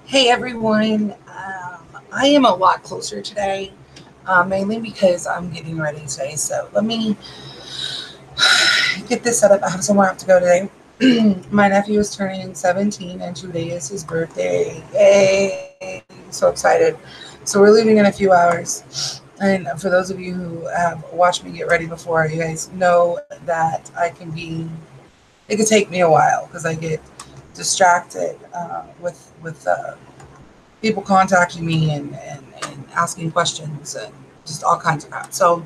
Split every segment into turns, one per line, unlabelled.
Hey everyone, I am a lot closer today, mainly because I'm getting ready today. So let me get this set up. I have somewhere I have to go today. My nephew is turning 17, and today is his birthday. Yay! So excited. So we're leaving in a few hours. And for those of you who have watched me get ready before, you guys know that it could take me a while because I get distracted with people contacting me and asking questions and just all kinds of crap. So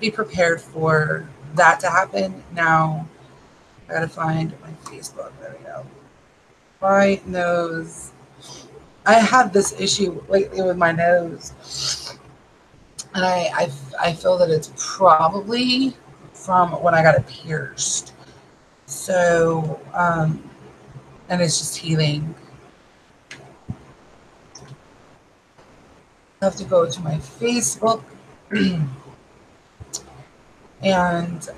be prepared for that to happen. Now I gotta find my Facebook. There we go. My nose. I have this issue lately with my nose, and I feel that it's probably from when I got it pierced. So and it's just healing. I have to go to my Facebook and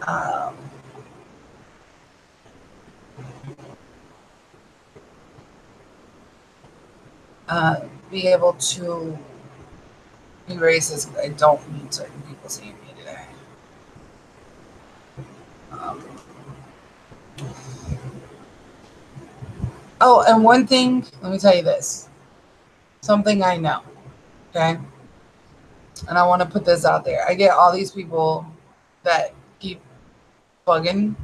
uh, be able to erase this. I don't need certain people seeing me today. Um, oh, and one thing, let me tell you this. Something I know, okay? And I want to put this out there. I get all these people that keep bugging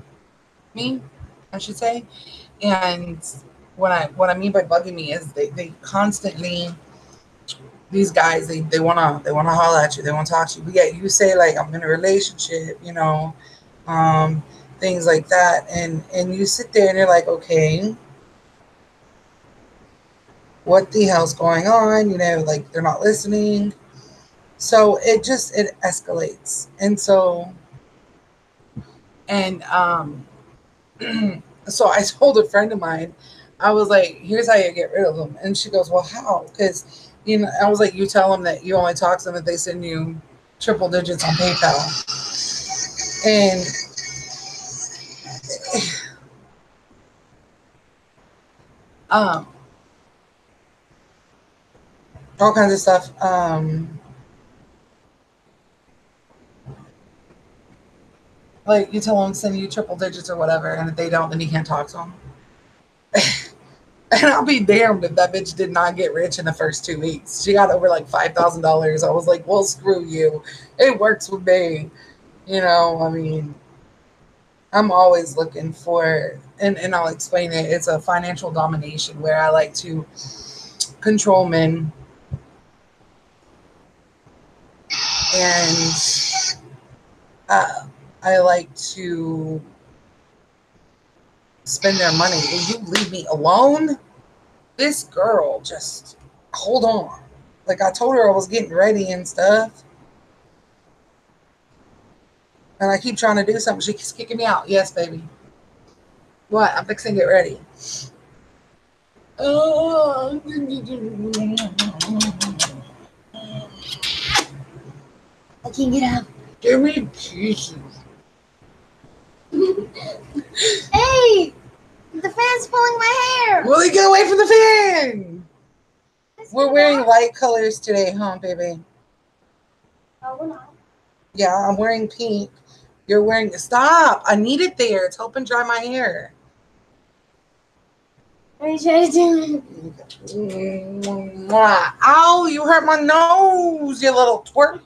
me, I should say. And what I mean by bugging me is they constantly these guys they wanna holler at you, they wanna talk to you. But yet you say like I'm in a relationship, um, things like that, and you sit there and you're like, okay, what the hell's going on? Like they're not listening. So it escalates, and so I told a friend of mine, I was like, here's how you get rid of them, and she goes, well, how? Because I was like, you tell them that you only talk to them if they send you triple digits on PayPal, and um, all kinds of stuff. Like you tell them send you triple digits or whatever, and if they don't, then you can't talk to them. And I'll be damned if that bitch did not get rich in the first 2 weeks. She got over like $5,000. I was like, well, screw you. It works with me. I mean, I'm always looking for, and I'll explain it. It's a financial domination where I like to control men, and uh, I like to spend their money. Will you leave me alone? This girl just hold on. Like I told her I was getting ready and stuff, and I keep trying to do something. She keeps kicking me out. Yes, baby. What? I'm fixing to get ready. Oh, I can't get up. Give me pieces.
Hey, the fan's pulling my hair.
Willie, get away from the fan. We're wearing light colors today, huh, baby?
Oh, we're not.
Yeah, I'm wearing pink. You're wearing. Stop! I need it there. It's helping dry my hair.
What are you trying to do?
Ow! You hurt my nose, you little twerp.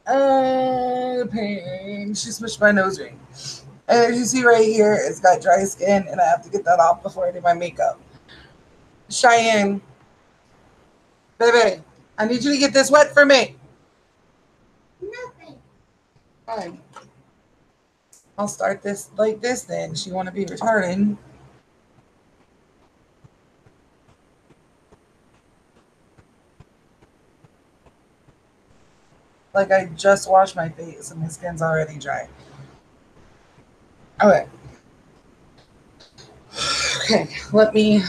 The pain. She smushed my nose ring. And as you see right here, it's got dry skin, and I have to get that off before I do my makeup. Cheyenne, baby, I need you to get this wet for me.
Nothing.
Fine. I'll start this like this then. She want to be retarded. Like I just washed my face and my skin's already dry. Okay. Okay, let me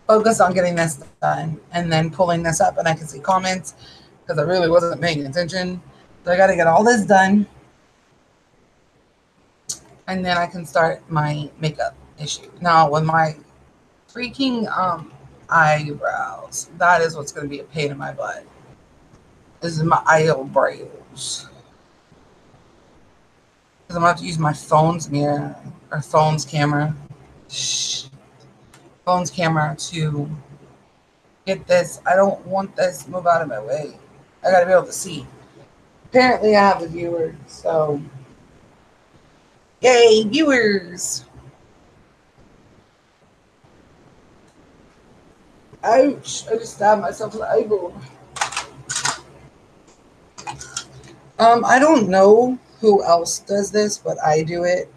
focus on getting this done and then pulling this up and I can see comments because I really wasn't paying attention. So I got to get all this done and then I can start my makeup issue. Now with my freaking eyebrows. That is what's going to be a pain in my butt. This is my eyebrows. Because I'm going to have to use my phone's mirror or phone's camera. Shh. Phone's camera to get this. I don't want this. Move out of my way. I got to be able to see. Apparently, I have a viewer. So, yay, viewers. Ouch. I just stabbed myself in the eyeball. I don't know who else does this, but I do it.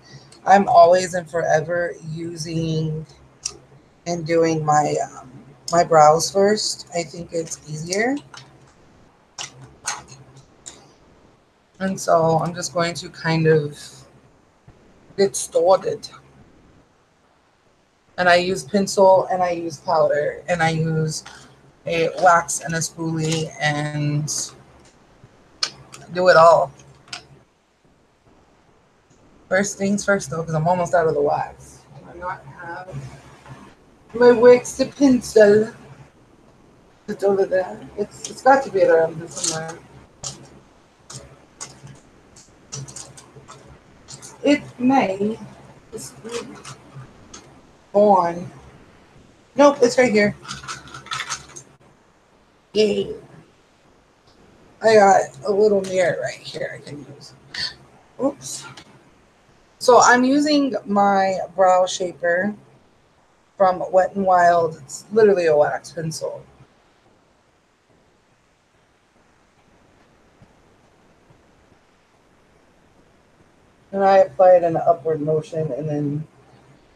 I'm always and forever using and doing my brows first. I think it's easier. And so I'm just going to kind of get started. And I use pencil and I use powder and I use a wax and a spoolie and do it all. First things first though, because I'm almost out of the wax. I not have my wax to pencil. It's over there. It's got to be around here somewhere. It may. It's gone. Nope, it's right here. Yay. I got a little mirror right here I can use. Oops. So I'm using my brow shaper from Wet n Wild. It's literally a wax pencil. And I apply it in an upward motion and then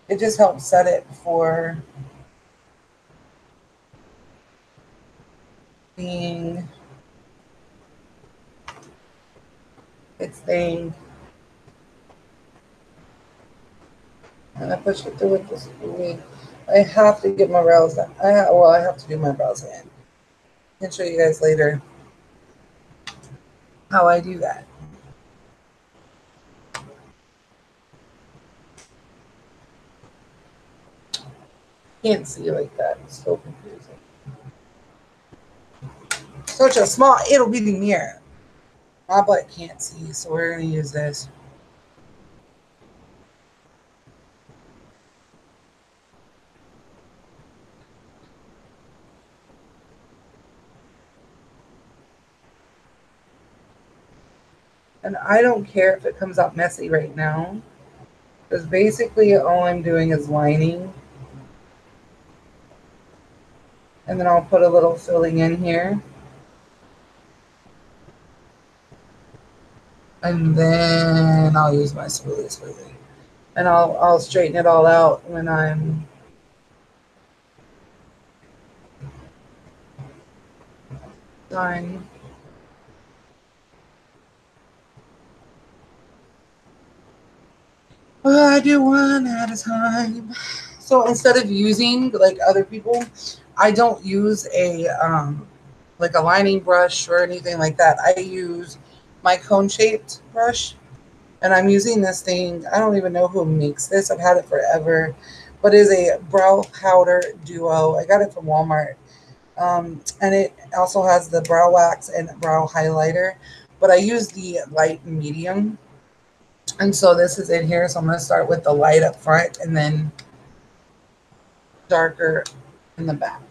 it just helps set it for being its thing. And I push it through with this spoolie. I have to get my brows done. I have to do my brows again. I can show you guys later how I do that. Can't see like that. It's so confusing. Such a small it'll be the mirror. My butt can't see, so we're gonna use this. And I don't care if it comes out messy right now, because basically all I'm doing is lining. And then I'll put a little filling in here. And then I'll use my spoolie. And I'll straighten it all out when I'm done. I do one at a time. So instead of using like other people, I don't use a like a lining brush or anything like that. I use my cone shaped brush, and I'm using this thing. I don't even know who makes this. I've had it forever, but it is a brow powder duo. I got it from Walmart, and it also has the brow wax and brow highlighter. But I use the light and medium, and so this is in here. So I'm going to start with the light up front, and then darker in the back.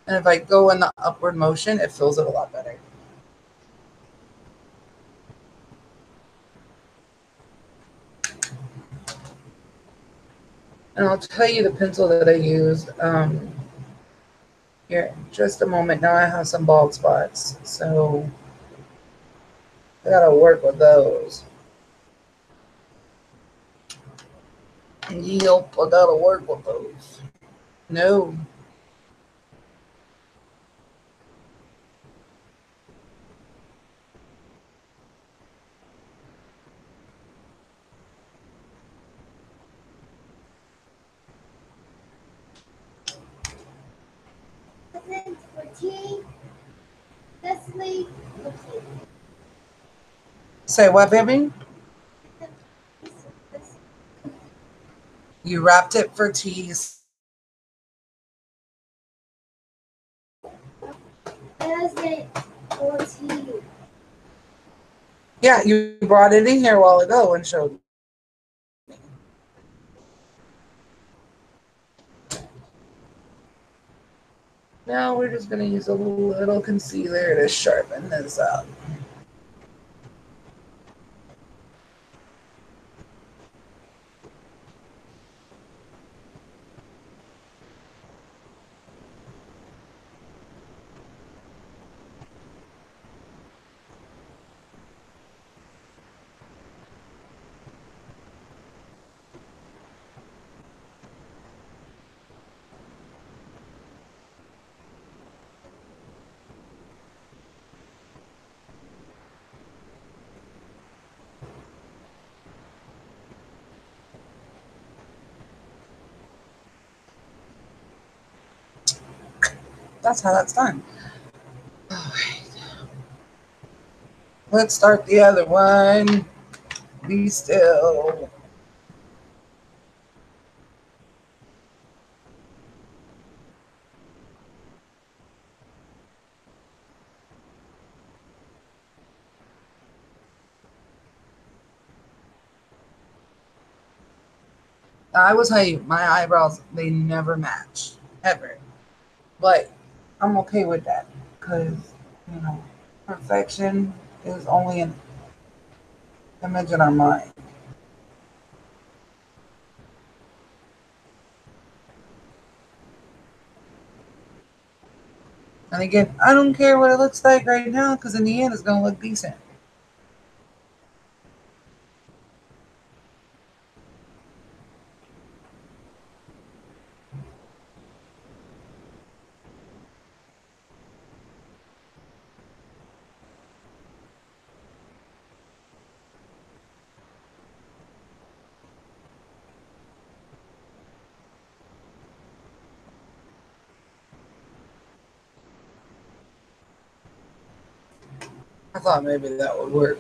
And if I go in the upward motion, it fills it a lot better. And I'll tell you the pencil that I used. Here, just a moment. Now I have some bald spots, so I gotta work with those. Yep, I gotta work with those. No. Say what, baby? You wrapped it for teas. Yeah, you brought it in here a while ago and showed me. Now we're just going to use a little concealer to sharpen this up. That's how that's done. All right. Let's start the other one. Be still. I will tell you, my eyebrows, they never match. Ever. But I'm okay with that. Because, you know, perfection is only an image in our mind. And again, I don't care what it looks like right now because in the end, it's going to look decent. I thought maybe that would work.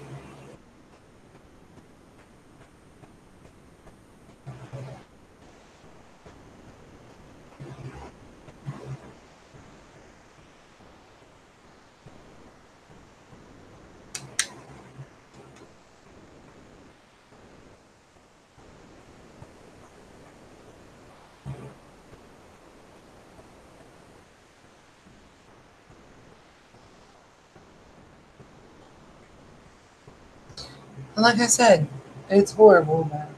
And like I said, it's horrible, man.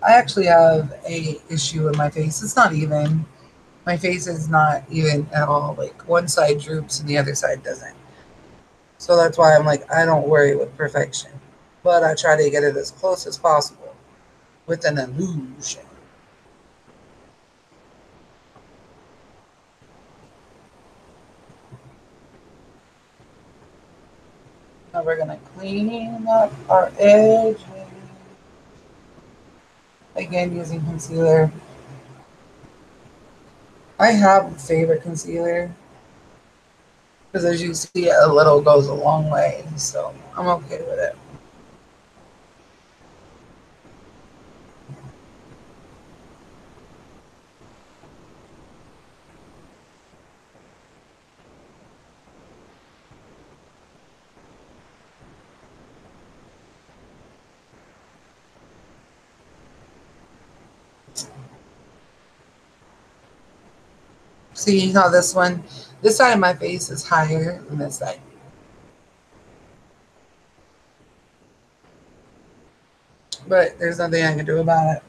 I actually have a issue with my face. It's not even. My face is not even at all. Like one side droops and the other side doesn't. So that's why I'm like, I don't worry with perfection. But I try to get it as close as possible with an illusion. Now we're gonna clean up our edges. Again, using concealer. I have a favorite concealer because as you see, a little goes a long way. So I'm okay with it. See how this side of my face is higher than this side. But there's nothing I can do about it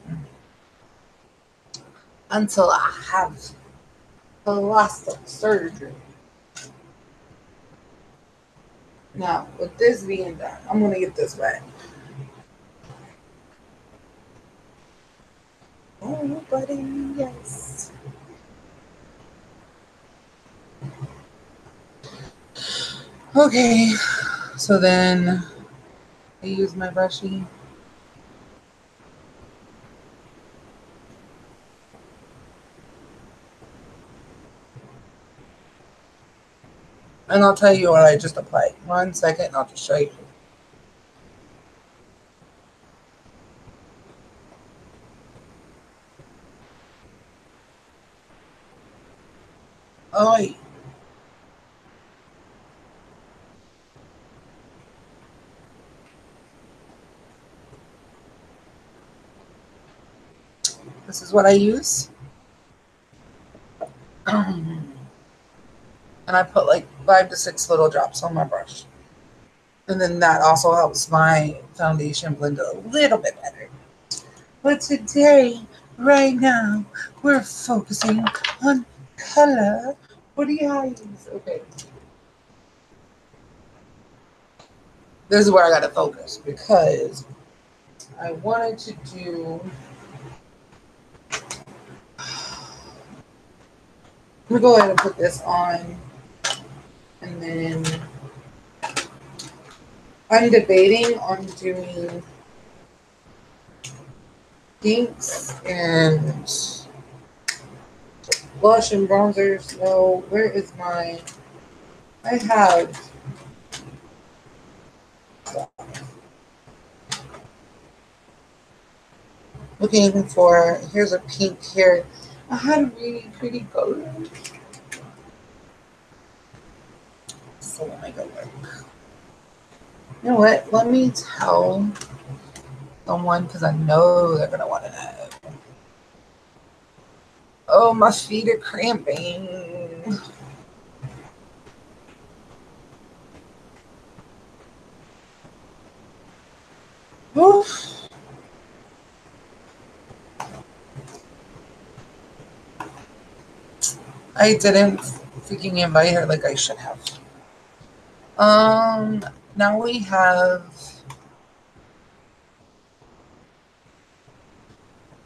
until I have plastic surgery. Now, with this being done, I'm going to get this wet. Oh, buddy, yes. Okay, so then I use my brushy. And I'll tell you what I just applied. 1 second, and I'll just show you. Oh, this is what I use. And I put like 5 to 6 little drops on my brush. And then that also helps my foundation blend a little bit better. But today, right now, we're focusing on color. What do you use? Okay. This is where I got to focus because I wanted to do. I'm going to go ahead and put this on. And then I'm debating on doing pinks and blush and bronzers. No, where is my? I have. Looking for. Here's a pink here. I had a really pretty color. So let me go look. You know what? Let me tell someone because I know they're gonna want to know. Oh, my feet are cramping. Oof. I didn't freaking invite her like I should have. Now we have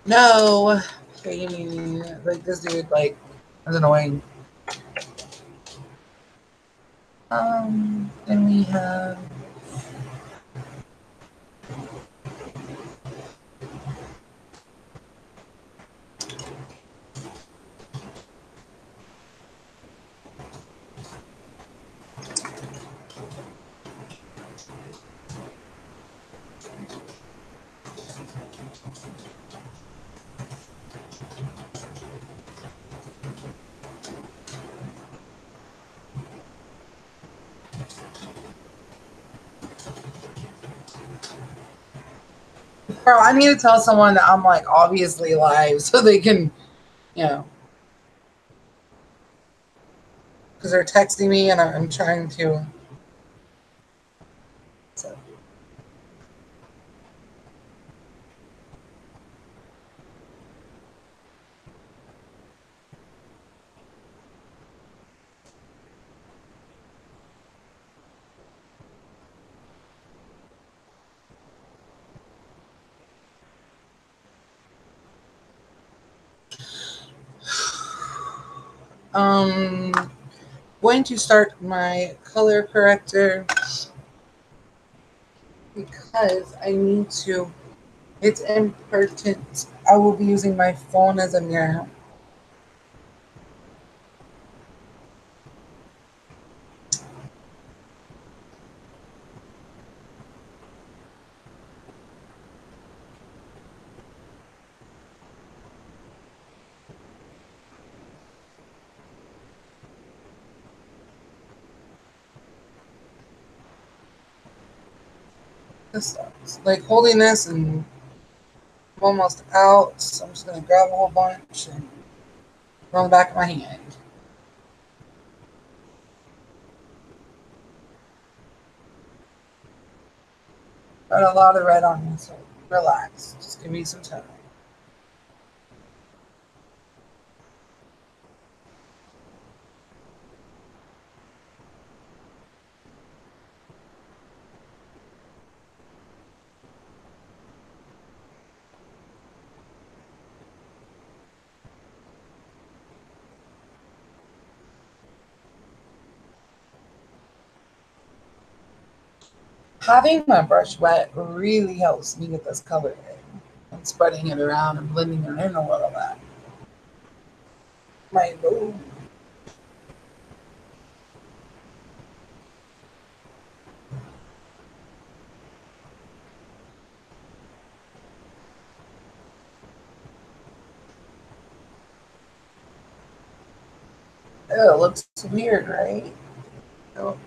no. Jamie, like this dude, like is annoying. Then we have. Bro, I need to tell someone that I'm like obviously live so they can, you know, because they're texting me and I'm trying to. So. Um, going to start my color corrector because I need to. It's important. I will be using my phone as a mirror. This sucks. Like holding this and I'm almost out. So I'm just gonna grab a whole bunch and throw on the back of my hand. Got a lot of red on me, so relax. Just give me some time. Having my brush wet really helps me get this color in. And spreading it around and blending it in a little bit. My nose. Oh, it looks weird, right? Oh.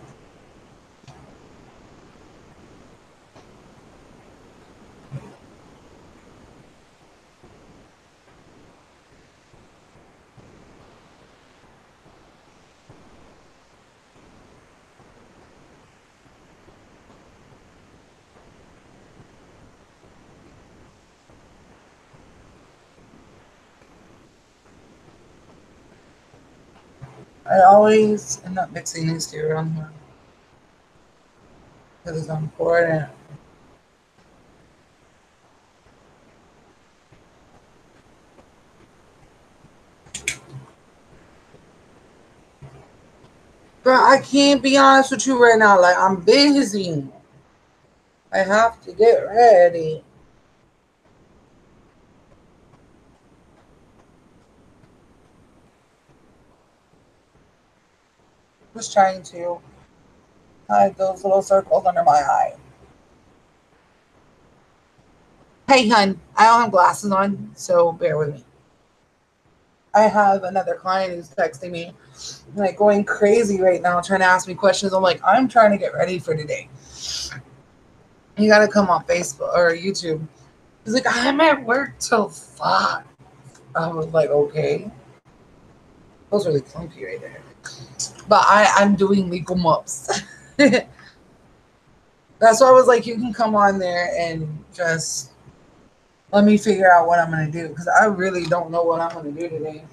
I always end up mixing these two around here because it's important. But I can't be honest with you right now. Like, I'm busy. I have to get ready. Just trying to hide those little circles under my eye. Hey, hun, I don't have glasses on, so bear with me. I have another client who's texting me, like going crazy right now, trying to ask me questions. I'm like, I'm trying to get ready for today. You got to come on Facebook or YouTube. He's like, I'm at work till 5. I was like, okay. That was really clunky right there. But I'm doing legal mops. That's why I was like, you can come on there and just let me figure out what I'm going to do because I really don't know what I'm going to do today.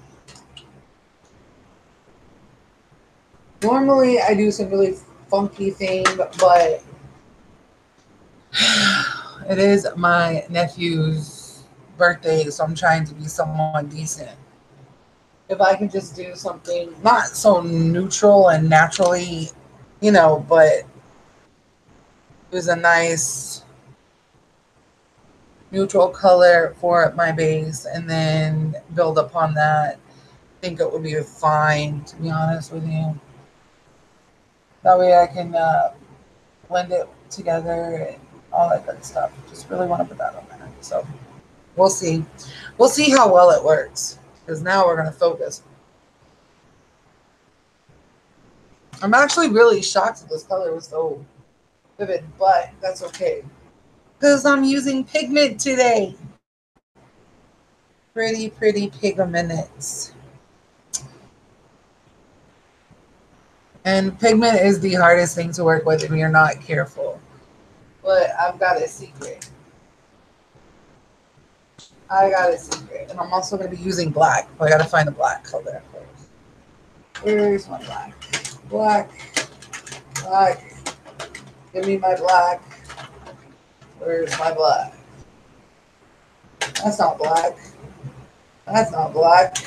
Normally, I do some really funky thing, but it is my nephew's birthday, so I'm trying to be someone decent. If I can just do something not so neutral and naturally, but it was a nice neutral color for my base and then build upon that. I think it would be fine, to be honest with you. That way I can blend it together and all that good stuff. Just really want to put that on there. So we'll see. We'll see how well it works because now we're going to focus. I'm actually really shocked that this color was so vivid, but that's okay because I'm using pigment today. Pretty pigments. And pigment is the hardest thing to work with if you're not careful. But I've got a secret. I got a secret. And I'm also going to be using black. But I got to find the black color first. Where's my black? Black. Give me my black. Where's my black? That's not black. That's not black.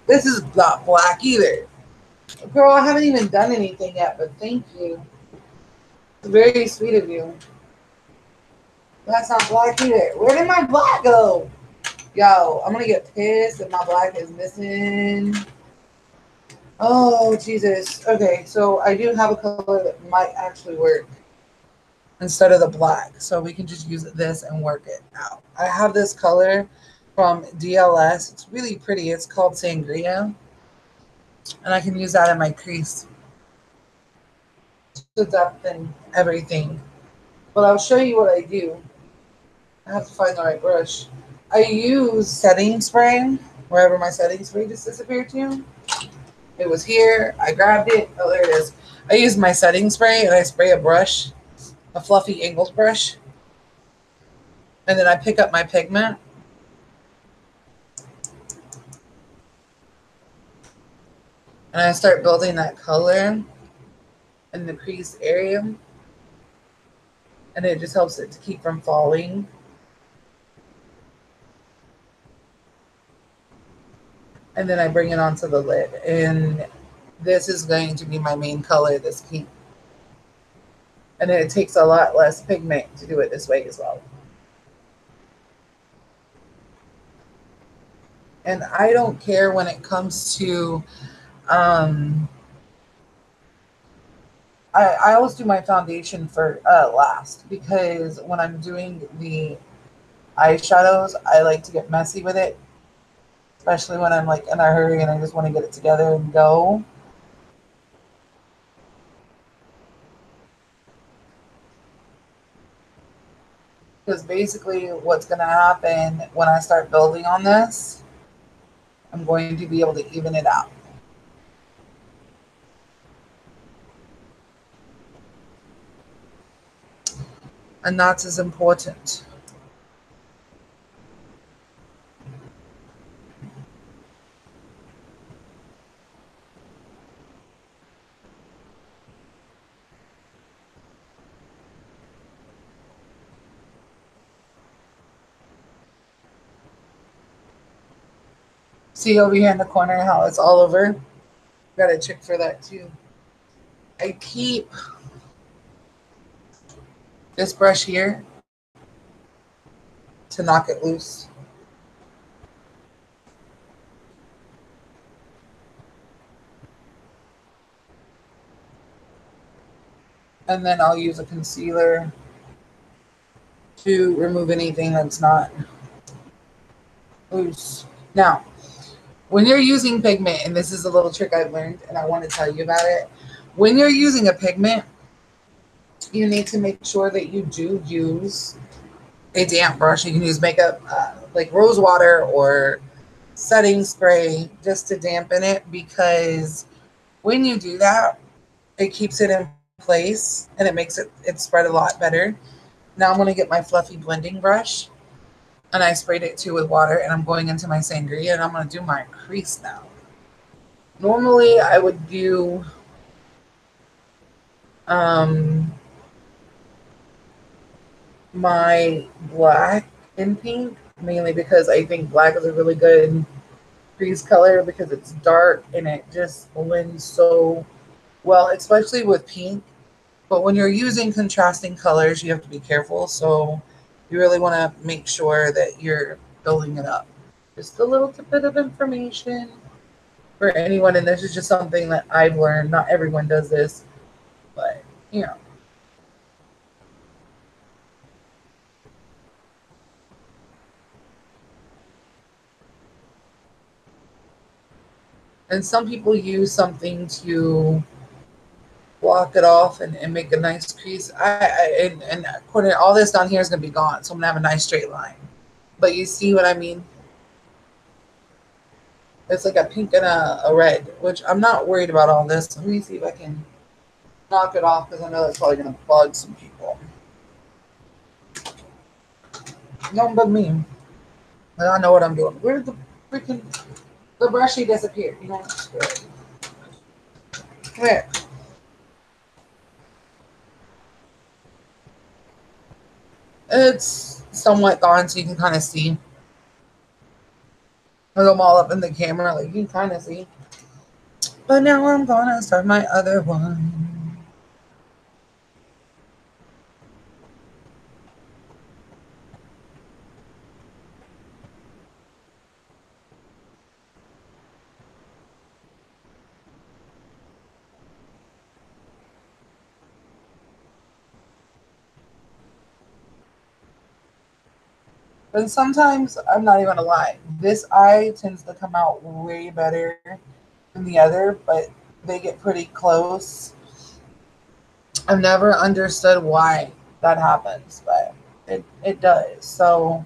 This is not black either. Girl, I haven't even done anything yet, but thank you. It's very sweet of you. That's not black either. Where did my black go? Yo, I'm gonna get pissed if my black is missing. Oh, Jesus. Okay, so I do have a color that might actually work instead of the black. So we can just use this and work it out. I have this color from DLS. It's really pretty. It's called Sangria. And I can use that in my crease to depth and everything. But I'll show you what I do. I have to find the right brush. I use setting spray wherever my setting spray just disappeared to. It was here. I grabbed it. Oh, there it is. I use my setting spray and I spray a brush, a fluffy Ingles brush. And then I pick up my pigment. And I start building that color in the crease area. And it just helps it to keep from falling. And then I bring it onto the lid. And this is going to be my main color, this pink. And then it takes a lot less pigment to do it this way as well. And I don't care when it comes to, I always do my foundation for last because when I'm doing the eyeshadows, I like to get messy with it, especially when I'm like in a hurry and I just want to get it together and go. Because basically what's going to happen when I start building on this, I'm going to be able to even it out. And that's as important. See over here in the corner how it's all over? Got to check for that too. I keep this brush here to knock it loose. And then I'll use a concealer to remove anything that's not loose. Now, when you're using pigment, and this is a little trick I've learned and I want to tell you about it. When you're using a pigment, you need to make sure that you do use a damp brush. You can use makeup like rose water or setting spray just to dampen it, because when you do that, it keeps it in place and it makes it spread a lot better. Now I'm going to get my fluffy blending brush, and I sprayed it too with water, and I'm going into my sangria and I'm going to do my crease now. Normally I would do my black and pink, mainly because I think black is a really good crease color because it's dark and it just blends so well, especially with pink. But when you're using contrasting colors, you have to be careful. So you really want to make sure that you're building it up. Just a little bit of information for anyone, and this is just something that I've learned. Not everyone does this, but you know. And some people use something to block it off and make a nice crease. And according to all this down here is going to be gone, so I'm going to have a nice straight line. But you see what I mean? It's like a pink and a red, which I'm not worried about all this. Let me see if I can knock it off, because I know that's probably going to bug some people. Don't bug me. I know what I'm doing. Where did the brushy disappear? You know, where? It's somewhat gone, so you can kind of see. I'm all up in the camera, like you can kind of see. But now I'm gonna start my other one. And sometimes, I'm not even gonna lie, this eye tends to come out way better than the other, but they get pretty close. I've never understood why that happens, but it does. So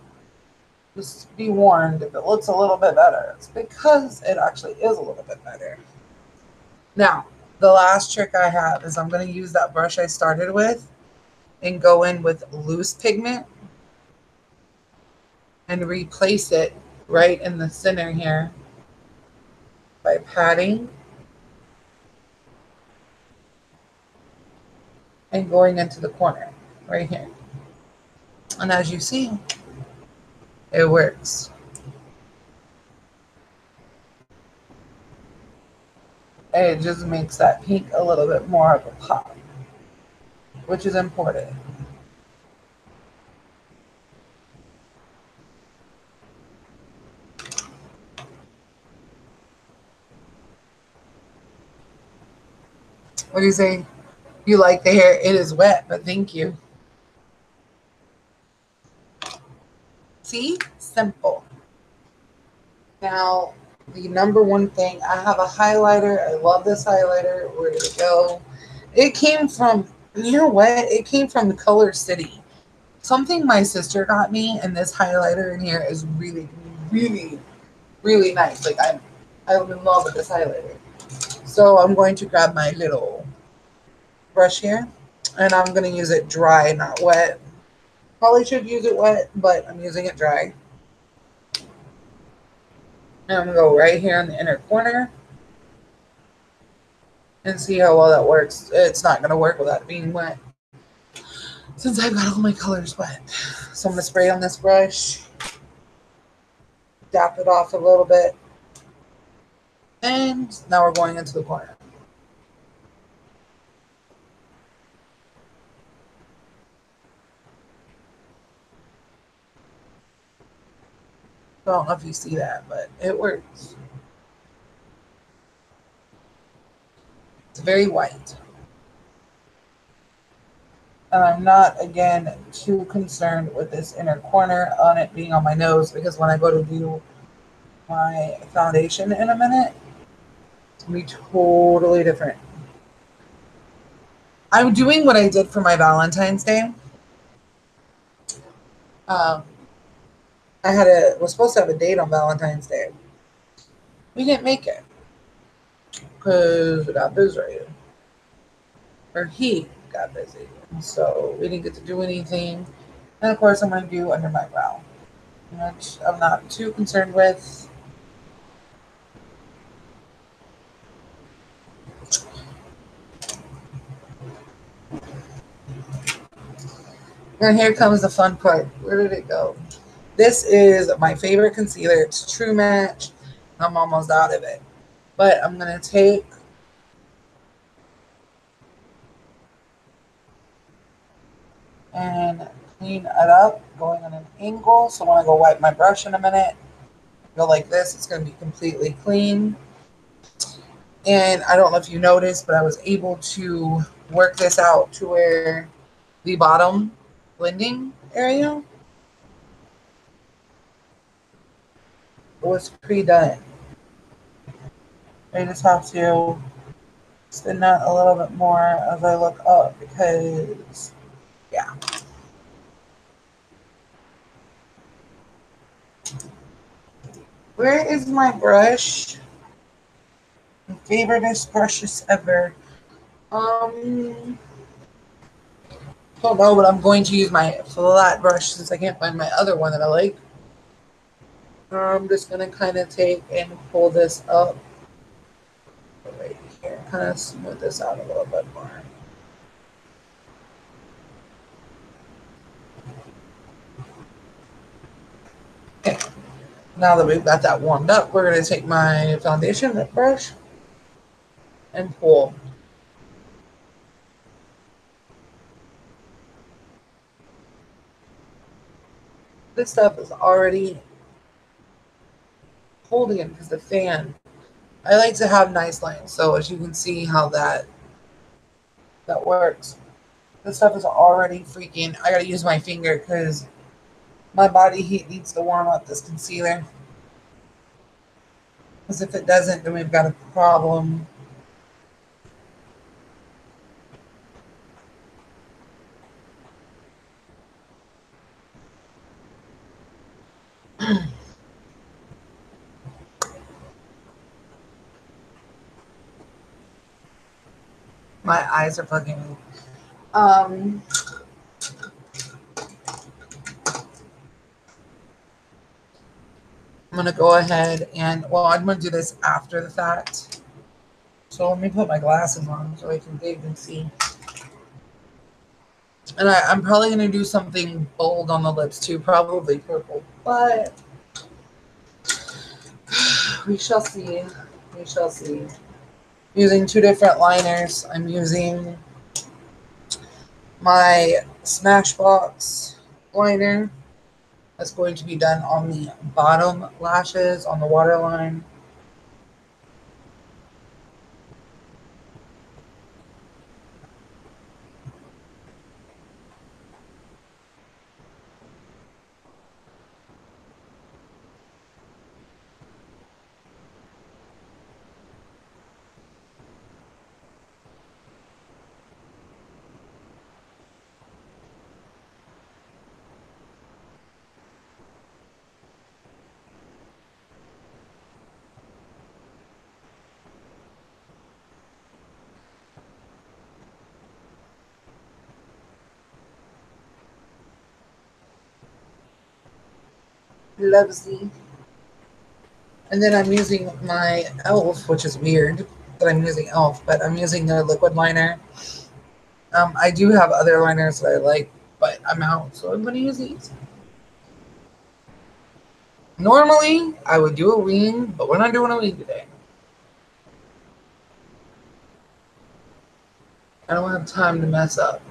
just be warned, if it looks a little bit better, it's because it actually is a little bit better. Now, the last trick I have is I'm going to use that brush I started with and go in with loose pigment and replace it right in the center here by patting and going into the corner right here. And as you see, it works. And it just makes that pink a little bit more of a pop, which is important. What do you say? You like the hair? It is wet, but thank you. See? Simple. Now, the number one thing, I have a highlighter. I love this highlighter. Where did it go? It came from, you know what? It came from Color City. something my sister got me, and this highlighter in here is really, really, really nice. Like I'm in love with this highlighter. So I'm going to grab my little brush here, and I'm going to use it dry, not wet. Probably should use it wet, but I'm using it dry. And I'm going to go right here in the inner corner and see how well that works. It's not going to work without it being wet, since I've got all my colors wet. So I'm going to spray on this brush, dap it off a little bit, and now we're going into the corner. I don't know if you see that, but it works. It's very white. And I'm not, again, too concerned with this inner corner on it being on my nose, because when I go to do my foundation in a minute, it's going to be totally different. I'm doing what I did for my Valentine's Day. I was supposed to have a date on Valentine's Day. We didn't make it because we got busy, or he got busy, so we didn't get to do anything. And of course, I'm going to do under my brow, which I'm not too concerned with. And here comes the fun part. Where did it go? This is my favorite concealer. It's True Match. I'm almost out of it. But I'm going to take and clean it up, going on an angle. So when I go wipe my brush in a minute, go like this, it's going to be completely clean. And I don't know if you noticed, but I was able to work this out to where the bottom blending area was pre-done. I just have to spin that a little bit more as I look up, because, yeah. Where is my brush? My favoriteest brushes ever. Don't know, but I'm going to use my flat brush since I can't find my other one that I like. I'm just going to kind of take and pull this up right here. Kind of smooth this out a little bit more. Okay. Now that we've got that warmed up, we're going to take my foundation brush and pull. This stuff is already holding it because the fan. I like to have nice lines, so as you can see how that works. This stuff is already freaking. I gotta use my finger because my body heat needs to warm up this concealer. Because if it doesn't, then we've got a problem. My eyes are bugging me. I'm gonna go ahead and, well, I'm gonna do this after the fact. So let me put my glasses on so I can dig and see. And I'm probably gonna do something bold on the lips too, probably purple, but we shall see. We shall see. Using two different liners. I'm using my Smashbox liner. That's going to be done on the bottom lashes on the waterline. Lovely. And then I'm using my e.l.f., which is weird that I'm using e.l.f., but I'm using their liquid liner. I do have other liners that I like, but I'm out, so I'm going to use these. Normally, I would do a wing, but we're not doing a wing today. I don't have time to mess up.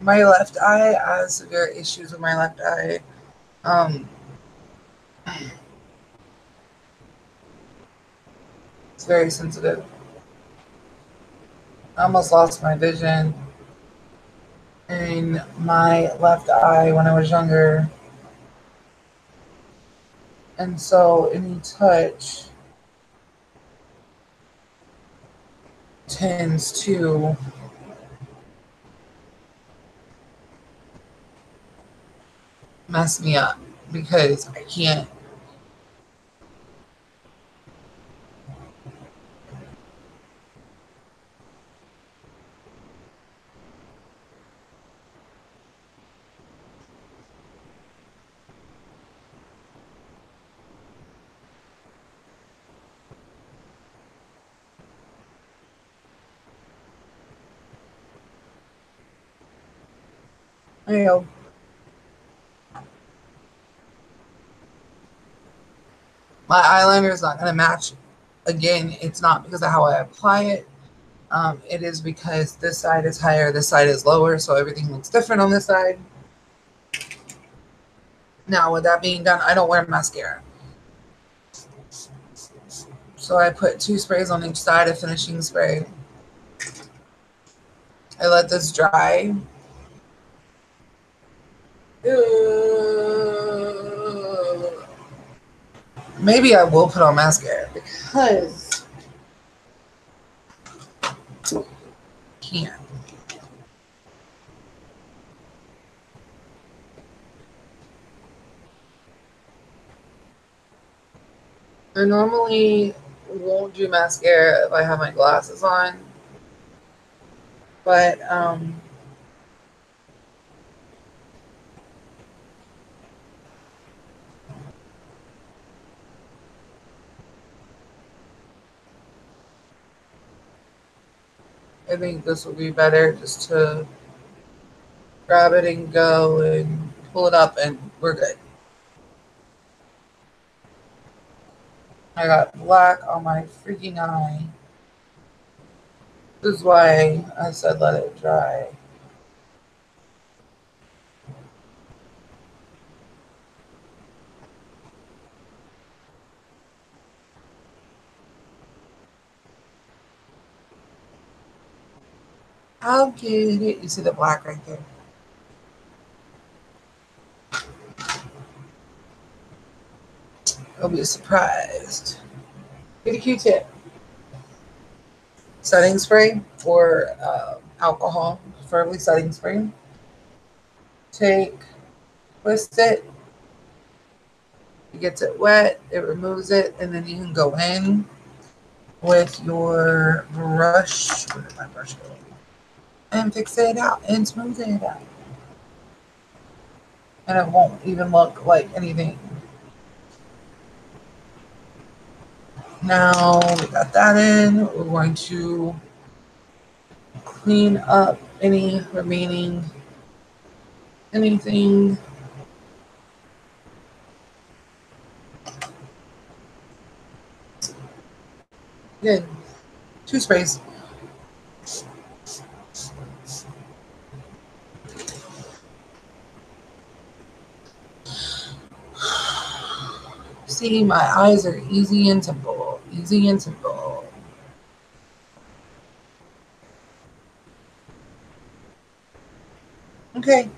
My left eye, I have severe issues with my left eye. Um, it's very sensitive. I almost lost my vision in my left eye when I was younger. And so any touch tends to mess me up because I can't. You know, my eyeliner is not going to match. Again, it's not because of how I apply it. It is because this side is higher, this side is lower, so everything looks different on this side. Now, with that being done, I don't wear mascara. So I put 2 sprays on each side, a finishing spray. I let this dry. Maybe I will put on mascara because I can't. I normally won't do mascara if I have my glasses on, but I think this will be better just to grab it and go and pull it up and we're good. I got black on my freaking eye. This is why I said let it dry. How can you see the black right there? You'll be surprised. Get a Q-tip. Setting spray or alcohol, preferably setting spray. Twist it. It gets it wet. It removes it, and then you can go in with your brush. Where did my brush go? And fix it out and smooth it out. And it won't even look like anything. Now we got that in. We're going to clean up any remaining anything Good. 2 sprays. See, my eyes are easy and simple. Easy and simple. Okay.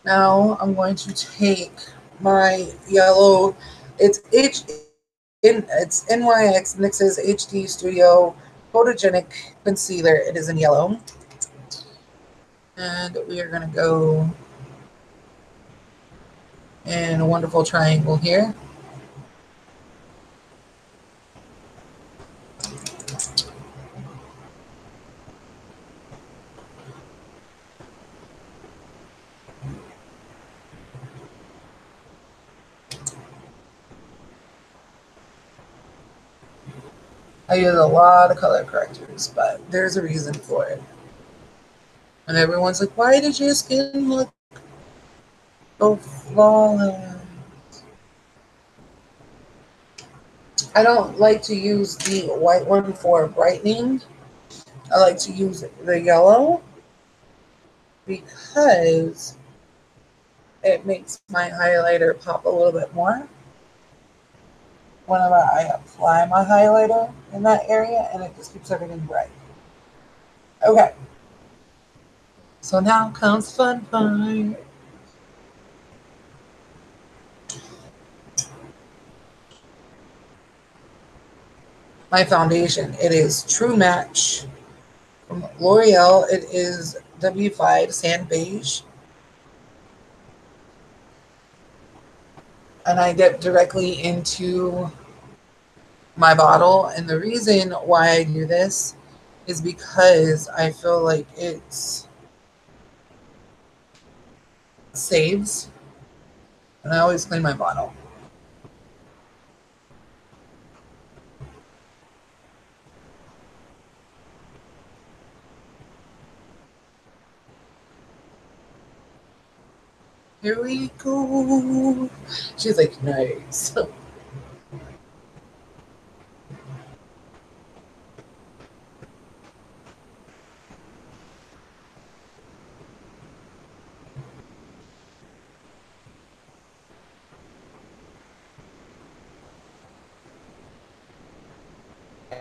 Now I'm going to take my yellow. It's NYX NYX's HD Studio Photogenic Concealer. It is in yellow. And we are going to go in a wonderful triangle here. I use a lot of color correctors, but there's a reason for it. And everyone's like, why did your skin look so flawless? I don't like to use the white one for brightening. I like to use the yellow because it makes my highlighter pop a little bit more whenever I apply my highlighter in that area, and it just keeps everything bright. Okay. So now comes fun part. My foundation. It is True Match from L'Oreal. It is W5 Sand Beige. And I dip directly into my bottle. And the reason why I do this is because I feel like it saves. And I always clean my bottle. Here we go. She's like, nice.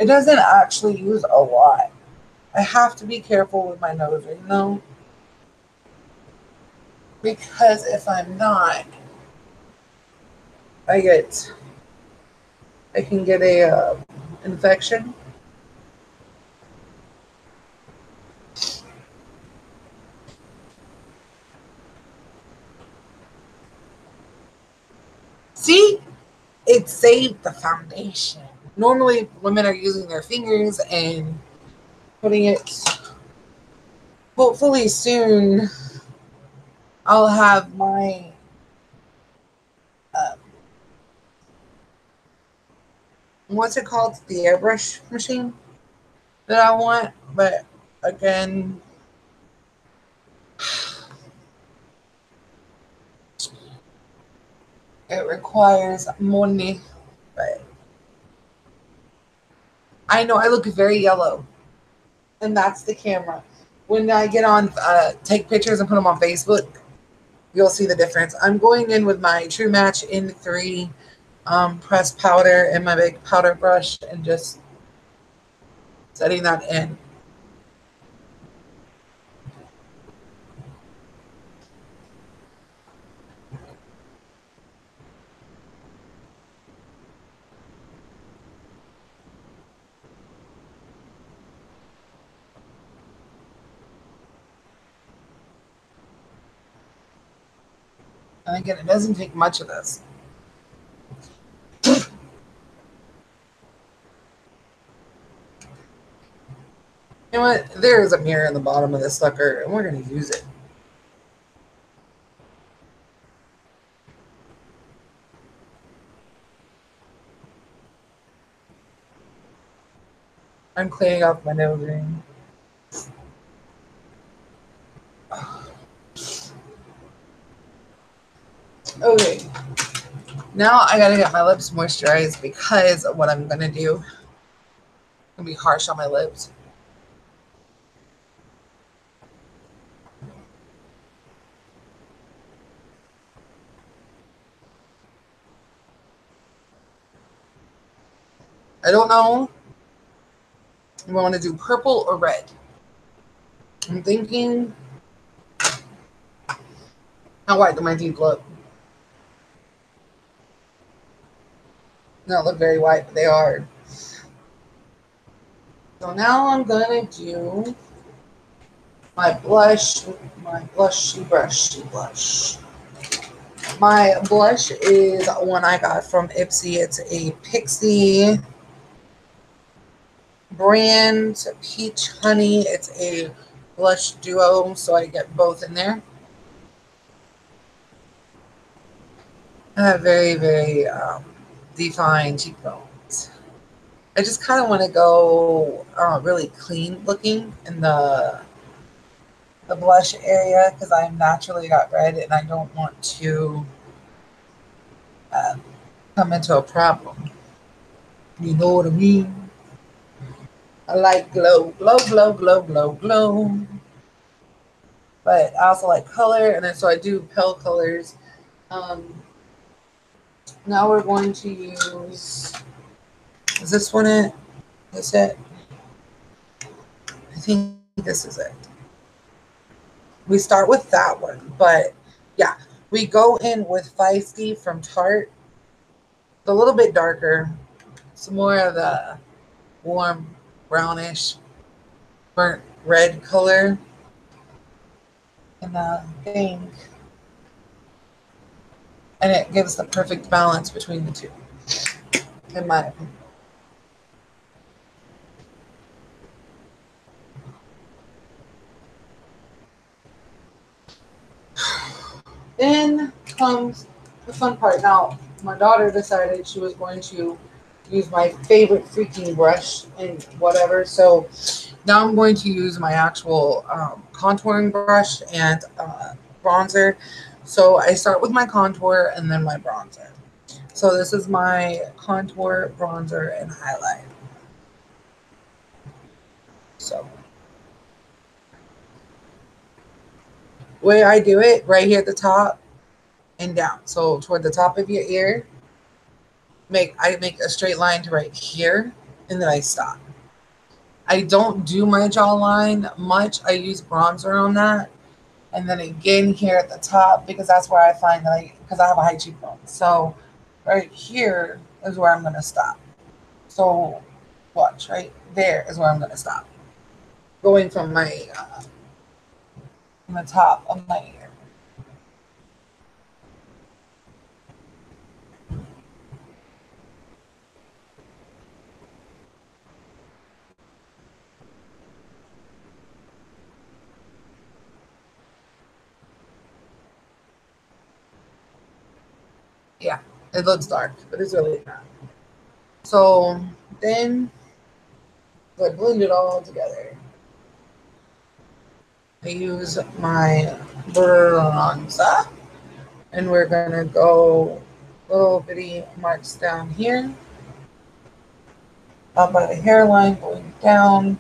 It doesn't actually use a lot. I have to be careful with my nose ring though. Because if I'm not, I can get a infection. See, it saved the foundation. Normally, women are using their fingers and putting it. Hopefully, soon I'll have my um, what's it called? The airbrush machine that I want. But again, it requires money. But I know I look very yellow, and that's the camera. When I get on, take pictures and put them on Facebook, you'll see the difference. I'm going in with my True Match N3 pressed powder and my big powder brush and just setting that in. And again, it doesn't take much of this. You know what? There's a mirror in the bottom of this sucker, and we're going to use it. I'm cleaning off my nose ring. Okay. Now I gotta get my lips moisturized because of what I'm gonna do. I'm gonna be harsh on my lips. I don't know if I want to do purple or red. I'm thinking, how white do my teeth look? They don't look very white, but they are. So now I'm gonna do my blush, my blushy brushy blush. My blush is one I got from Ipsy. It's a Pixie brand Peach Honey. It's a blush duo, so I get both in there. I have very, very defined cheekbones. I just kind of want to go really clean looking in the blush area because I'm naturally got red and I don't want to uh, come into a problem. You know what I mean? I like glow, glow, glow, glow, glow, glow. But I also like color, and then so I do pale colors. Um, Now we're going to use. Is this one it? Is it? I think this is it. We start with that one, but yeah, we go in with Feisty from Tarte. It's a little bit darker. It's more of the warm brownish burnt red color. And I think, and it gives the perfect balance between the two, in my opinion. Then comes the fun part. Now, my daughter decided she was going to use my favorite freaking brush and whatever. So now I'm going to use my actual contouring brush and bronzer. So I start with my contour and then my bronzer. So this is my contour, bronzer, and highlight. So way I do it right here at the top and down. So toward the top of your ear, I make a straight line to right here, and then I stop. I don't do my jawline much. I use bronzer on that, and then again here at the top because that's where I find that because I have a high cheekbone. So right here is where I'm gonna stop. So watch right there is where I'm gonna stop. Going from the top of my ear. Yeah, it looks dark, but it's really not. So then I blend it all together. I use my bronzer, and we're gonna go little bitty marks down here, up by the hairline, going down.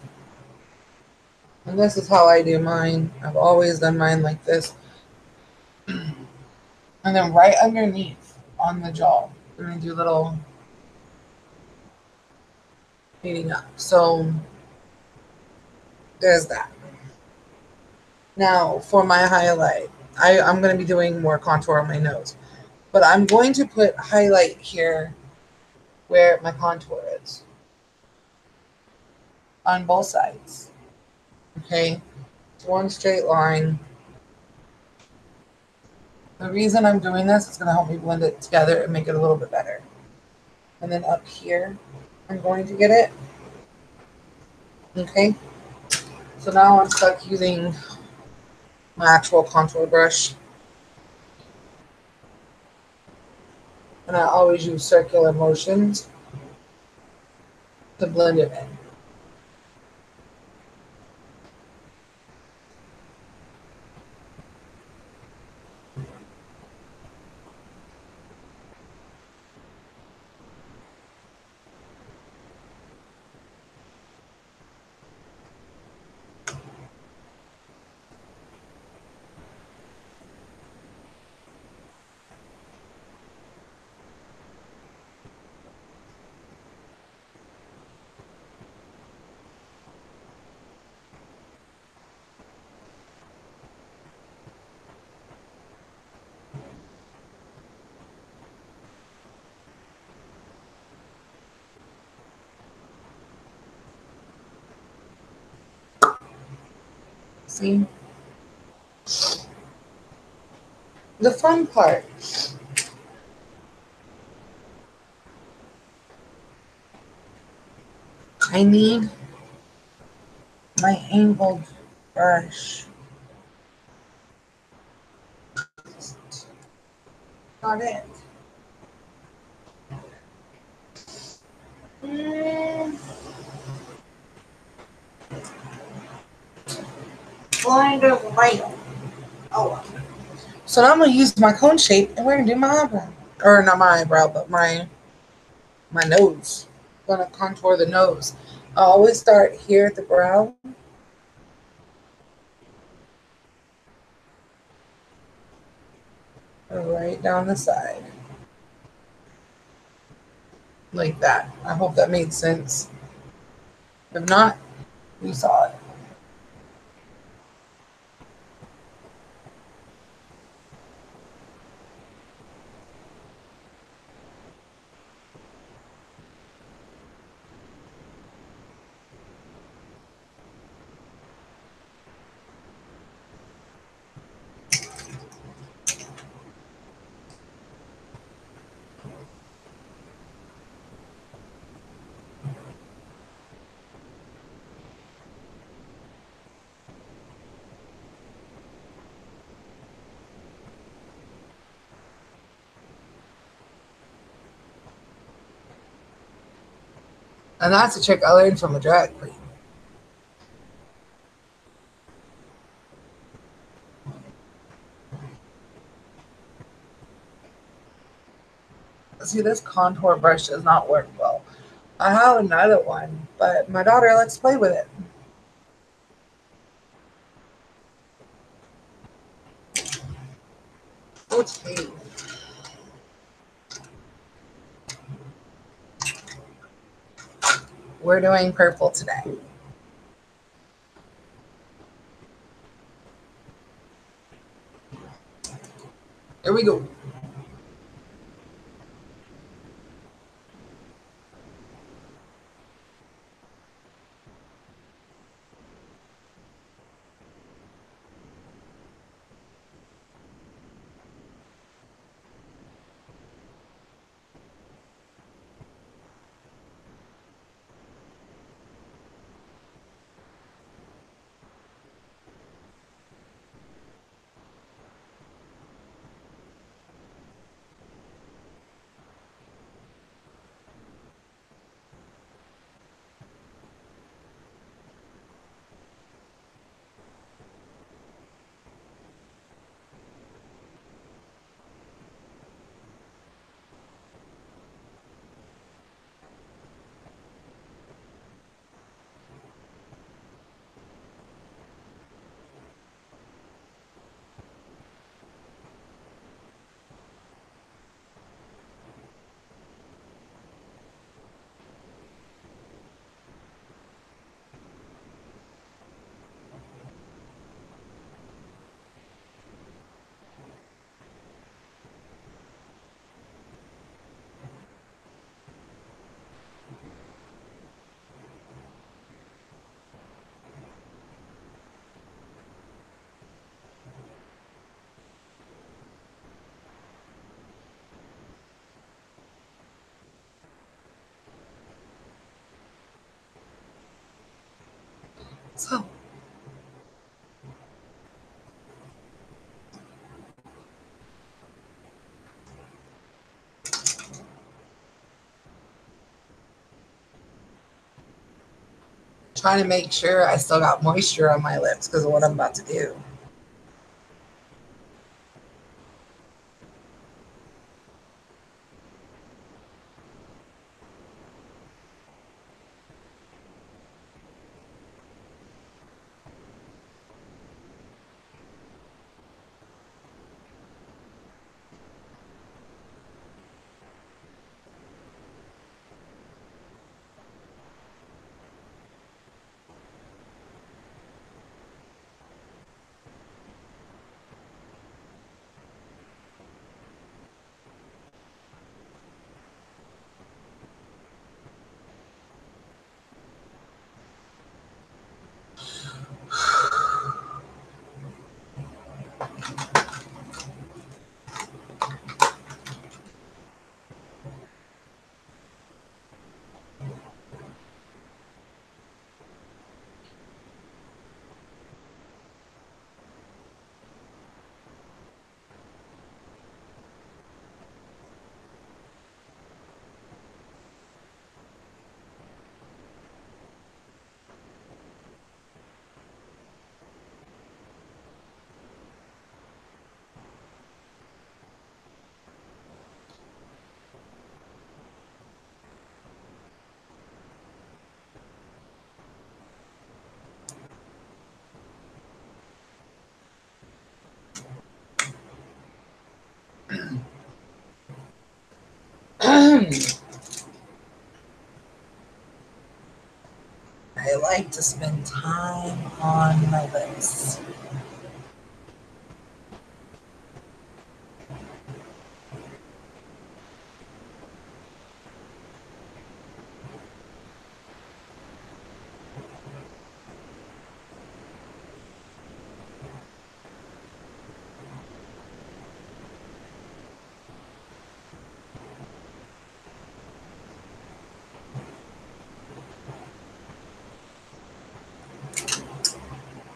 And this is how I do mine. I've always done mine like this. And then right underneath on the jaw, we're gonna do little beating up. So there's that. Now for my highlight, I'm gonna be doing more contour on my nose. But I'm going to put highlight here where my contour is on both sides. Okay, it's one straight line. The reason I'm doing this is going to help me blend it together and make it a little bit better. And then up here, I'm going to get it. Okay, so now I'm stuck using my actual contour brush. And I always use circular motions to blend it in. See? The fun part. I need my angled brush. Got it. Mm, blind of light. Oh. So now I'm gonna use my cone shape and we're gonna do my eyebrow. Or not my eyebrow, but my nose. I'm gonna contour the nose. I always start here at the brow. Right down the side. Like that. I hope that made sense. If not, you saw it. And that's a trick I learned from a drag queen. See, this contour brush does not work well. I have another one, but my daughter likes to play with it. Okay. We're doing purple today. Here we go. So, trying to make sure I still got moisture on my lips because of what I'm about to do. I like to spend time on my lips.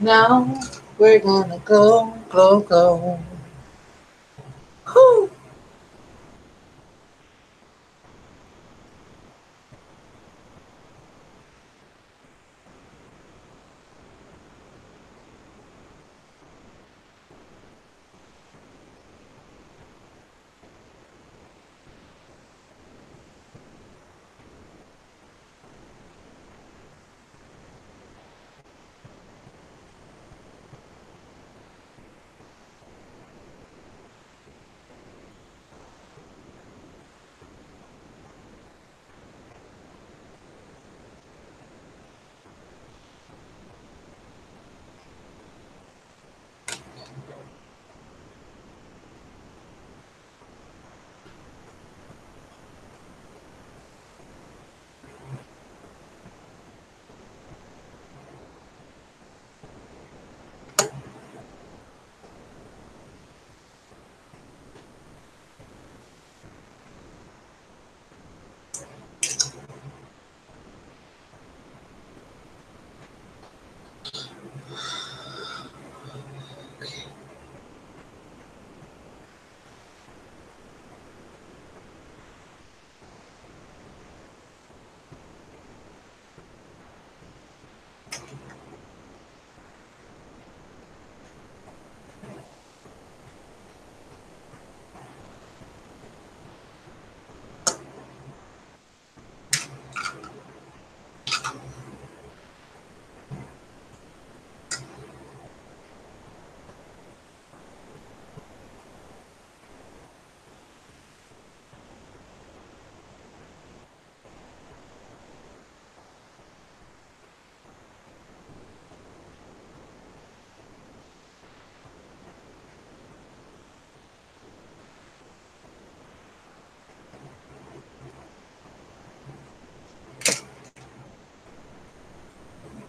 Now we're gonna go, go, go. Whew.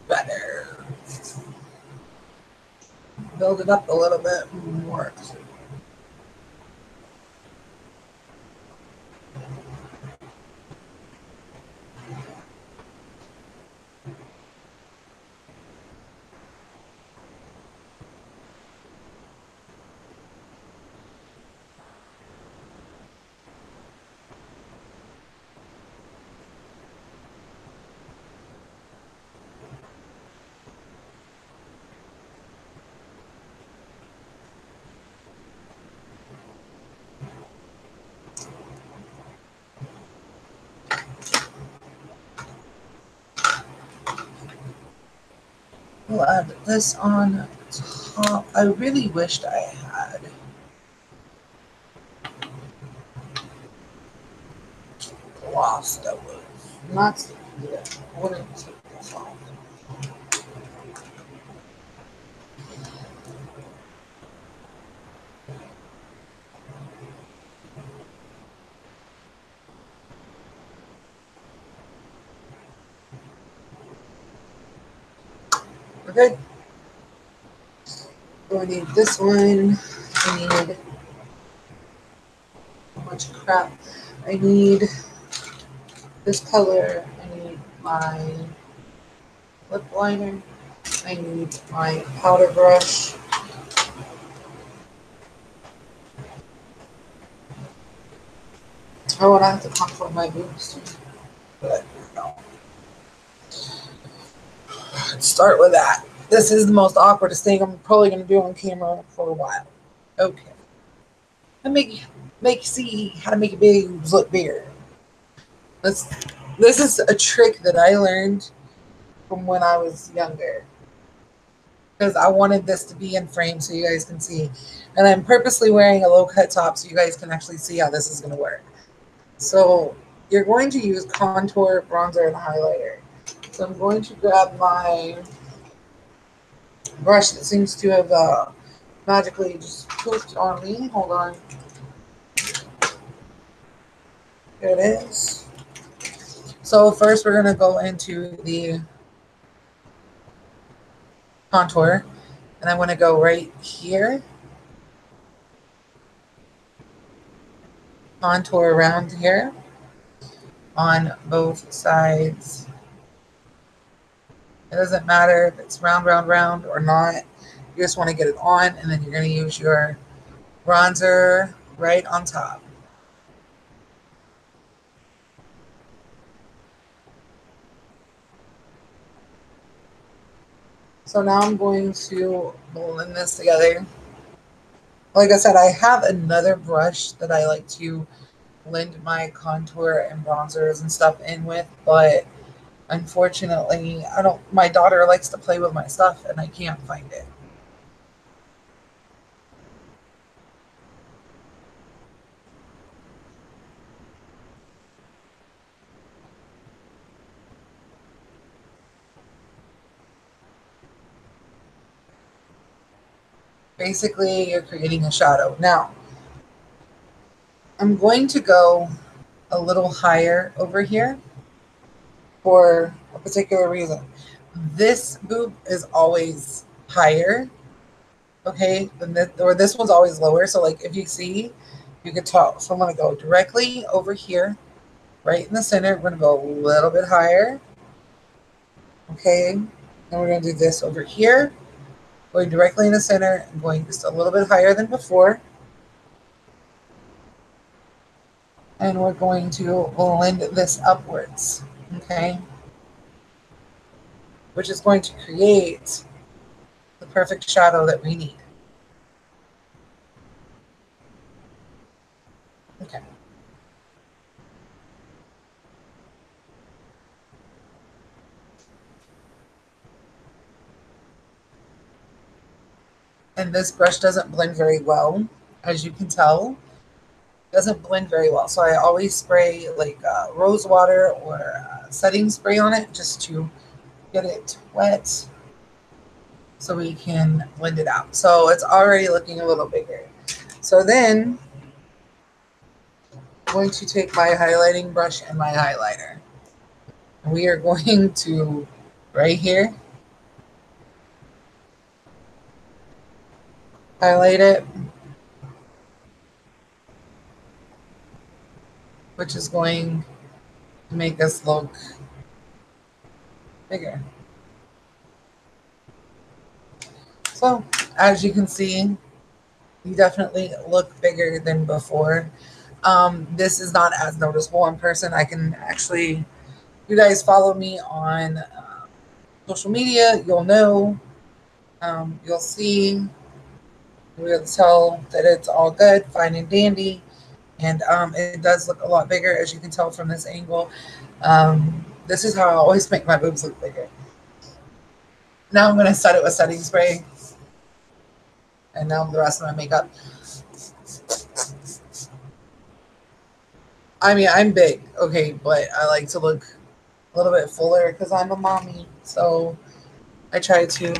Better. Build it up a little bit more. We'll add this on top. I really wished I had gloss that was not yeah, I wouldn't take this off. We're good. So I need this one. I need a bunch of crap. I need this color. I need my lip liner. I need my powder brush. Oh, and I have to contour my boobs too. But no. Let's start with that. This is the most awkwardest thing I'm probably going to do on camera for a while. Okay. And make see how to make your boobs look bigger. This is a trick that I learned from when I was younger. Because I wanted this to be in frame so you guys can see. And I'm purposely wearing a low cut top so you guys can actually see how this is going to work. So you're going to use contour, bronzer, and highlighter. So I'm going to grab my brush that seems to have magically just poofed on me. Hold on. Here it is. So first we're going to go into the contour. And I'm going to go right here. Contour around here on both sides. It doesn't matter if it's round, round, round or not. You just want to get it on, and then you're going to use your bronzer right on top. So now I'm going to blend this together. Like I said, I have another brush that I like to blend my contour and bronzers and stuff in with, but unfortunately, I don't. My daughter likes to play with my stuff, and I can't find it. Basically, you're creating a shadow. Now, I'm going to go a little higher over here for a particular reason. This boob is always higher, okay, than this, or this one's always lower. So, like, if you see, you could tell. So, I'm going to go directly over here, right in the center. We're going to go a little bit higher, okay, and we're going to do this over here, going directly in the center and going just a little bit higher than before. And we're going to blend this upwards, okay, which is going to create the perfect shadow that we need. Okay. And this brush doesn't blend very well, as you can tell. It doesn't blend very well. So I always spray like rose water or setting spray on it just to get it wet so we can blend it out. So it's already looking a little bigger. So then I'm going to take my highlighting brush and my highlighter. We are going to, right here, highlight it, which is going to make us look bigger. So as you can see, you definitely look bigger than before. This is not as noticeable in person. I can actually, you guys follow me on social media, you'll know, you'll see, you'll tell that it's all good, fine and dandy. And it does look a lot bigger, as you can tell from this angle. This is how I always make my boobs look bigger. Now I'm going to set it with setting spray. And now the rest of my makeup. I mean, I'm big, okay, but I like to look a little bit fuller because I'm a mommy. So I try to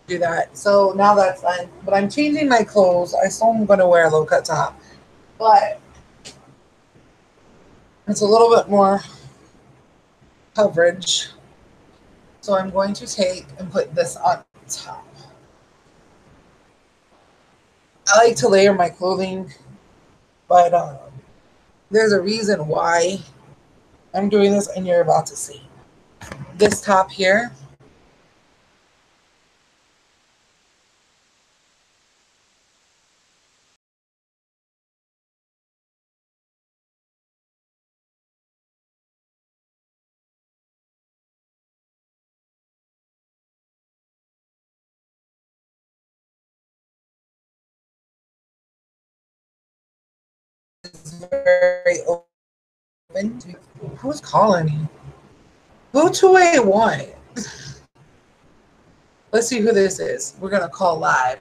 do that. So now that's done. But I'm changing my clothes. I still am going to wear a low cut top. But it's a little bit more coverage. So I'm going to take and put this on top. I like to layer my clothing, but there's a reason why I'm doing this, and you're about to see. This top here, is very open. Who's calling me? Who 281? Let's see who this is. We're gonna call live.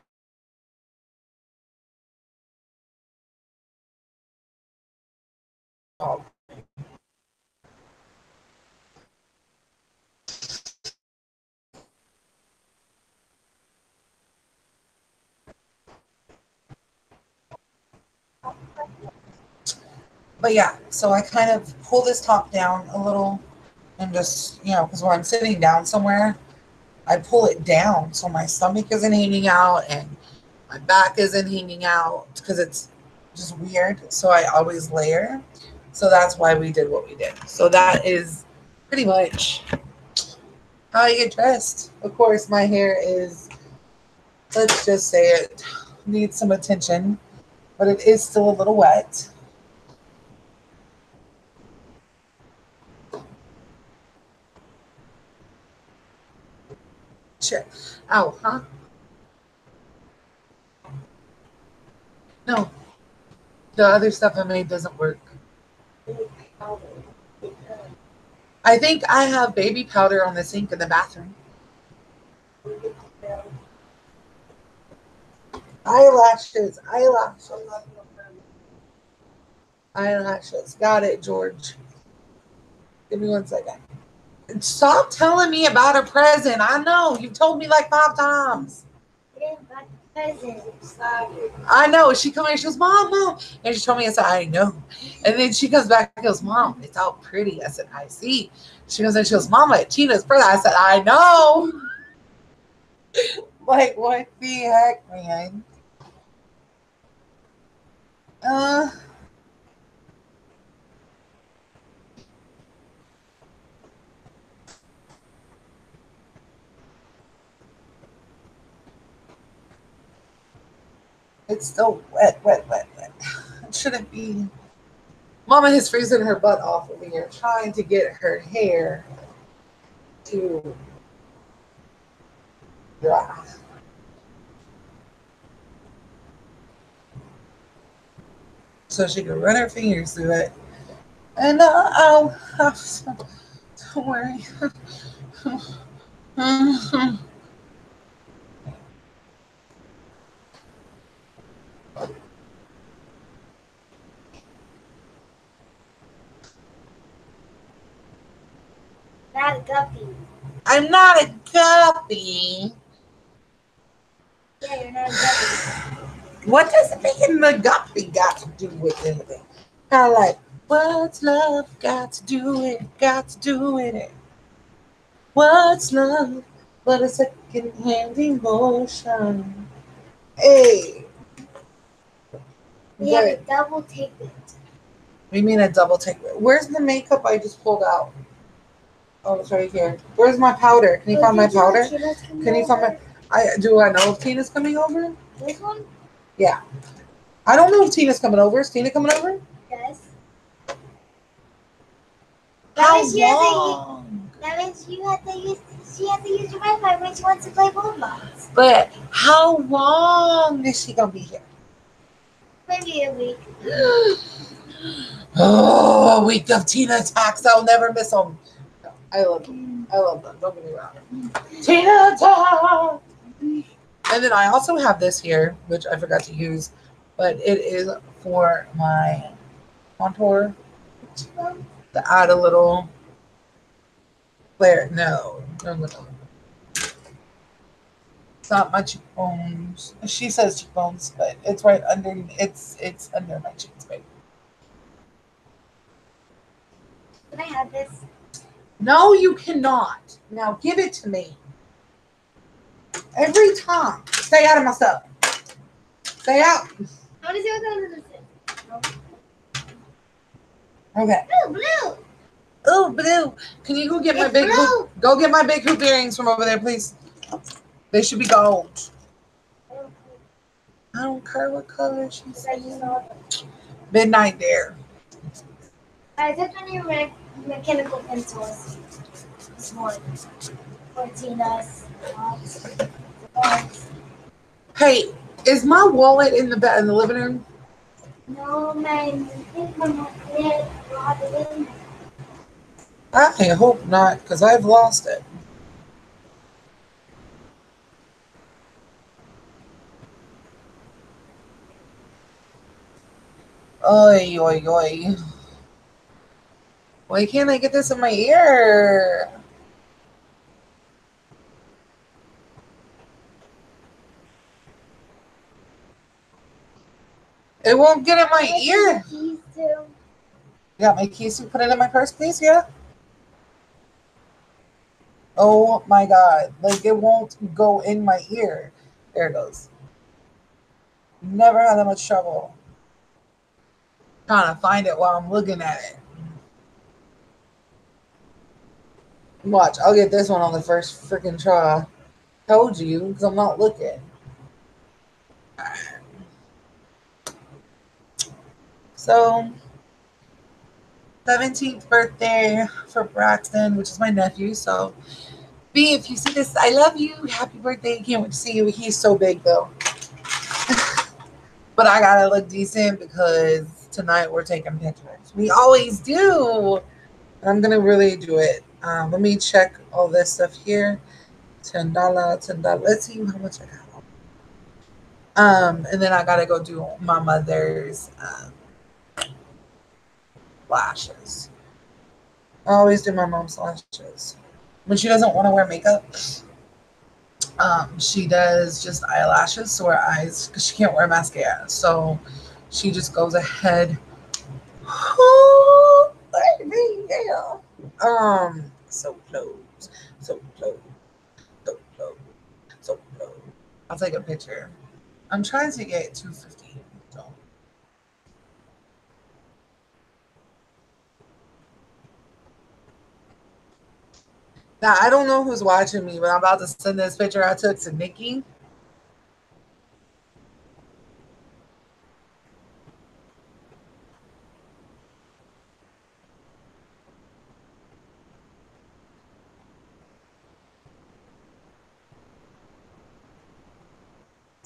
But yeah, so I kind of pull this top down a little and just, because when I'm sitting down somewhere, I pull it down so my stomach isn't hanging out and my back isn't hanging out because it's just weird. So I always layer. So that's why we did what we did. So that is pretty much how I get dressed. Of course, my hair is, let's just say it needs some attention, but it is still a little wet. Sure. Oh, huh? No, the other stuff I made doesn't work. I think I have baby powder on the sink in the bathroom. Eyelashes, eyelashes, eyelashes. Got it, George. Give me 1 second. Stop telling me about a present. I know. You've told me like 5 times. I know. She come in, she goes, Mom, Mom. And she told me, I said, I know. And then she comes back and goes, Mom, it's all pretty. I said, I see. She goes, and she goes, Mama, Tina's present. I said, I know. Like, what the heck, man? Uh, it's still wet, wet, wet, wet. It shouldn't be. Mama is freezing her butt off over here, trying to get her hair to dry. So she could run her fingers through it. And don't worry.
Not a guppy.
I'm not a guppy.
Yeah, you're not a guppy.
What does being the guppy got to do with anything? Kind of like, what's love got to do with it? Got to do with it? What's love but a second-hand emotion? Hey.
We have a double take it.
We mean a double take. Where's the makeup I just pulled out? Oh, it's right here. Where's my powder? Can you find my powder? Can you find my? I know if Tina's coming over?
This one?
Yeah. I don't know if Tina's coming over. Is Tina coming over?
Yes.
How long?
That means she has to use your Wi-Fi when she wants to play Roblox.
But how long is she gonna be here?
Maybe a week.
Oh, a week of Tina attacks. I'll never miss them. I love them. I love them. Don't get me wrong. Tina attack. And then I also have this here, which I forgot to use, but it is for my contour to add a little flare. No. It's not my cheekbones. She says cheekbones, but it's right under. It's under my cheeks, baby.
Can I have this?
No, you cannot. Now give it to me. Every time. Stay out of my stuff. Stay out.
I want to see what this is.
Okay.
Blue, blue.
Oh, blue. Can you go get my
It's
big
blue.
hoop? Go get my big hoop earrings from over there, please. They should be gold. I don't care what color she says. Midnight Dare.
I took one of your mechanical pencils this morning. 14
Hey, is my wallet in the bed in the living room?
No, man. I think my mom brought it in.
I hope not, because I've lost it. Oi, oi, oi. Why can't I get this in my ear? It won't get in my ear.
These two.
got my keys to put it in my purse, please? Yeah. Oh my God. Like it won't go in my ear. There it goes. Never had that much trouble trying to find it while I'm looking at it. Watch, I'll get this one on the first freaking try. Told you, because I'm not looking. So, 17th birthday for Braxton, which is my nephew. So, B, if you see this, I love you. Happy birthday. Can't wait to see you. He's so big, though. But I gotta look decent because tonight we're taking pictures. We always do. And I'm gonna really do it. Let me check all this stuff here. $10. Let's see how much I got. And then I gotta go do my mother's lashes. I always do my mom's lashes. When she doesn't want to wear makeup, she does just eyelashes, so her eyes, because she can't wear mascara. So she just goes ahead. Oh, baby, yeah. So close, so close, so close, so close. I'll take a picture. I'm trying to get 250. So. Now I don't know who's watching me, but I'm about to send this picture I took to Nikki.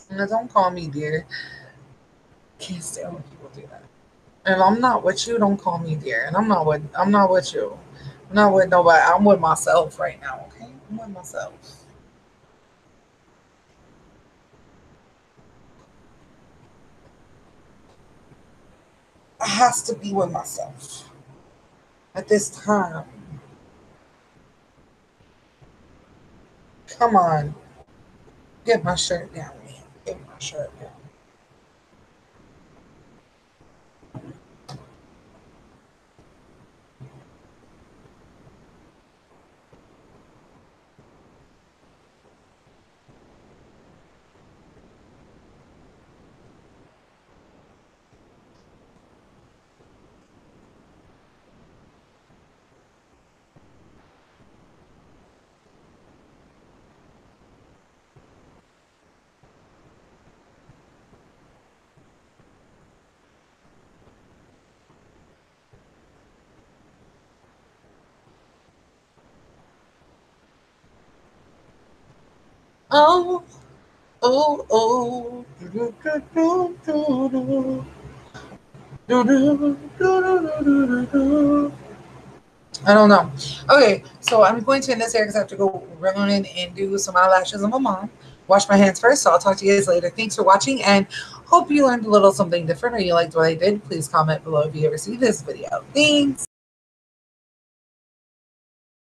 And don't call me dear. Can't stand when people do that. And I'm not with you, don't call me dear. And I'm not with you. I'm not with nobody. I'm with myself right now, okay? I'm with myself. I has to be with myself at this time. Come on. Get my shirt down, man. Get my shirt down. Oh, oh, oh. Do, do, do, do, do. Do, do, do, do, do, do, do. I don't know. Okay, so I'm going to end this here because I have to go run in and do some eyelashes on my mom. Wash my hands first, so I'll talk to you guys later. Thanks for watching, and hope you learned a little something different or you liked what I did. Please comment below if you ever see this video. Thanks.